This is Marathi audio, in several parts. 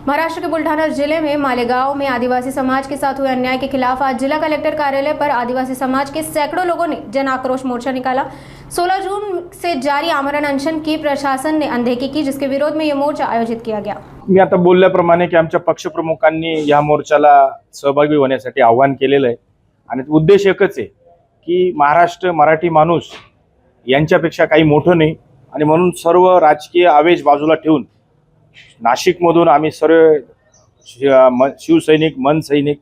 महाराष्ट्र के बुल्ढाना जिले में मालेगांव में आदिवासी समाज के साथ हुए अन्याय के खिलाफ आज जिला कलेक्टर कार्यालय पर आदिवासी समाज के सैकड़ों लोगों ने जन आक्रोश मोर्चा निकाला। 16 जून से जारी आमरण अनशन की प्रशासन ने अनदेखी की, जिसके विरोध में यह मोर्चा आयोजित किया गया। मी आता बोलल्याप्रमाणे की आमच्या पक्षप्रमुखांनी या मोर्चाला सहभागी होण्यासाठी आवाहन केलेलं आहे आणि उद्देश एकच आहे की महाराष्ट्र मराठी माणूस यांच्यापेक्षा काही मोठं नाही आणि म्हणून सर्व राजकीय आवेश बाजूला ठेवून नाशिकमधून आम्ही सर्व शिवसैनिक मन सैनिक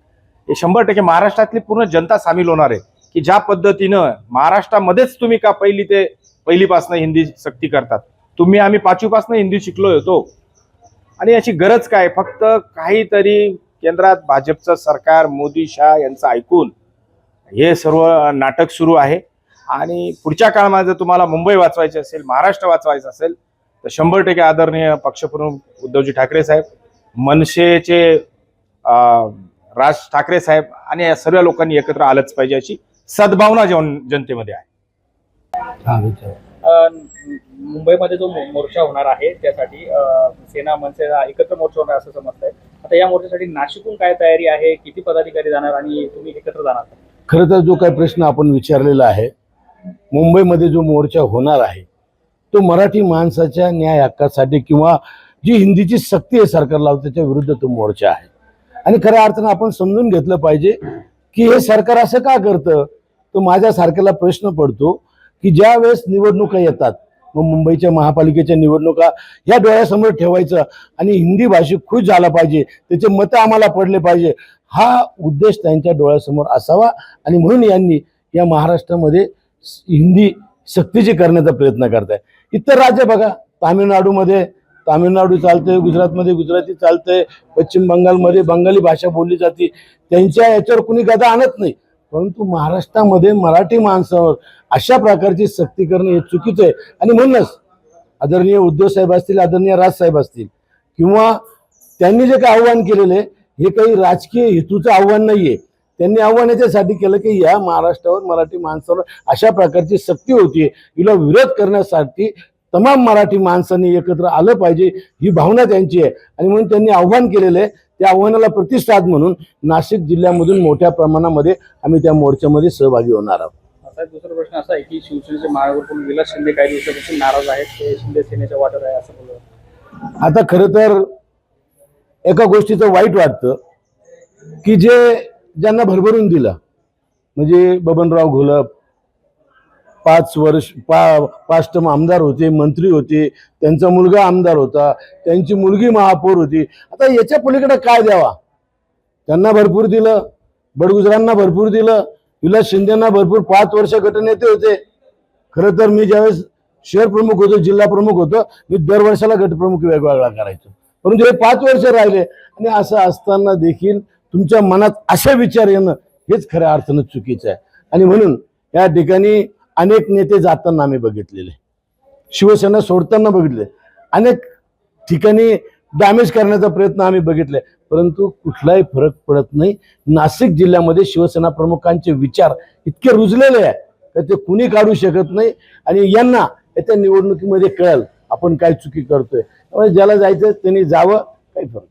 हे 100% महाराष्ट्रातली पूर्ण जनता सामील होणार आहे की ज्या पद्धतीनं महाराष्ट्रामध्येच तुम्ही का पहिलीपासून हिंदी सक्ती करतात, तुम्ही आम्ही 5वी पासून हिंदी शिकलो होतो आणि याची गरज काय, फक्त काहीतरी केंद्रात भाजपचं सरकार मोदी शाह यांचं ऐकून हे सर्व नाटक सुरू आहे। आणि पुढच्या काळामध्ये जर तुम्हाला मुंबई वाचवायची असेल, महाराष्ट्र वाचवायचं असेल तर 100% आदरणीय पक्षप्रमुख उद्धवजी ठाकरे साहेब, मनसेचे राज ठाकरे साहेब आणि या सर्व लोकांनी एकत्र आलंच पाहिजे अशी सद्भावना जनतेमध्ये आहे। मुंबईमध्ये जो मोर्चा होणार आहे त्यासाठी सेना मनसेचा एकत्र मोर्चा होणार असं समजतंय। आता या मोर्चासाठी नाशिकहून काय तयारी आहे, किती पदाधिकारी जाणार आणि तुम्ही एकत्र जाणार? खरं तर जो काही प्रश्न आपण विचारलेला आहे, मुंबईमध्ये जो मोर्चा होणार आहे तो मराठी माणसाच्या न्याय हक्कासाठी किंवा जी हिंदीची सक्ती आहे सरकार लावतं त्याच्या विरुद्ध तो मोर्चा आहे। आणि खऱ्या अर्थानं आपण समजून घेतलं पाहिजे की हे सरकार असं का करतं। तो माझ्यासारख्याला प्रश्न पडतो की ज्या वेळेस निवडणुका येतात, मग मुंबईच्या महापालिकेच्या निवडणुका या डोळ्यासमोर ठेवायचं आणि हिंदी भाषिक खुश झाला पाहिजे, त्याचे मतं आम्हाला पडले पाहिजे, हा उद्देश त्यांच्या डोळ्यासमोर असावा। आणि म्हणून यांनी या महाराष्ट्रामध्ये हिंदी सक्तीची करण्याचा प्रयत्न करताय। इतर राज्य बघा, तामिळनाडूमध्ये तामिळनाडू चालतंय, गुजरातमध्ये गुजराती चालतंय, पश्चिम बंगालमध्ये बंगाली भाषा बोलली जाते, त्यांच्या याच्यावर कुणी गदा आणत नाही। परंतु महाराष्ट्रामध्ये मराठी माणसावर अशा प्रकारची सक्ती करणं हे चुकीचं आहे। आणि म्हणूनच आदरणीय उद्धव साहेब असतील, आदरणीय राज साहेब असतील किंवा त्यांनी जे काही आव्हान केलेलं आहे हे काही राजकीय हेतूचं आव्हान नाहीये। त्यांनी आव्हान याच्यासाठी केलं की या महाराष्ट्रावर मराठी माणसावर अशा प्रकारची सक्ती होतीये, हिला विरोध करण्यासाठी तमाम मराठी माणसांनी एकत्र आलं पाहिजे, ही भावना त्यांची आहे। आणि म्हणून त्यांनी आव्हान केलेलं आहे, त्या आव्हानाला प्रतिसाद म्हणून नाशिक जिल्ह्यामधून मोठ्या प्रमाणामध्ये आम्ही त्या मोर्चामध्ये सहभागी होणार आहोत। आता दुसरा प्रश्न असा आहे की शिवसेनेचे महापौर विलास शिंदे काही दिवसापासून नाराज आहेत, ते शिंदे सेनेच्या वाटेवर आहे असं बोलतात। आता खरं तर एका गोष्टीचं वाईट वाटतं की ज्यांना भरभरून दिलं, म्हणजे बबनराव घोलप 5 टर्म आमदार होते, मंत्री होते, त्यांचा मुलगा आमदार होता, त्यांची मुलगी महापौर होती, आता याच्या पलीकडे काय द्यावा। त्यांना भरपूर दिलं, बडगुजरांना भरपूर दिलं, विलास शिंदेना भरपूर 5 वर्ष गटनेते होते। खरं तर मी ज्यावेळेस शहर प्रमुख होतो, जिल्हा प्रमुख होतो, मी दरवर्षाला गटप्रमुख वेगवेगळा करायचो, परंतु हे 5 वर्ष राहिले। आणि असं असताना देखील तुमच्या मनात असे विचार येणं हेच खऱ्या अर्थानं चुकीचं आहे। आणि म्हणून या ठिकाणी अनेक नेते जाताना आम्ही बघितलेले, शिवसेना सोडताना बघितले, अनेक ठिकाणी डॅमेज करण्याचा प्रयत्न आम्ही बघितले, परंतु कुठलाही फरक पडत नाही। नाशिक जिल्ह्यामध्ये शिवसेना प्रमुखांचे विचार इतके रुजलेले आहे तर ते कुणी काढू शकत नाही। आणि यांना येत्या निवडणुकीमध्ये कळेल आपण काय चुकी करतोय, त्यामुळे ज्याला जायचं त्यांनी जावं, काही फरक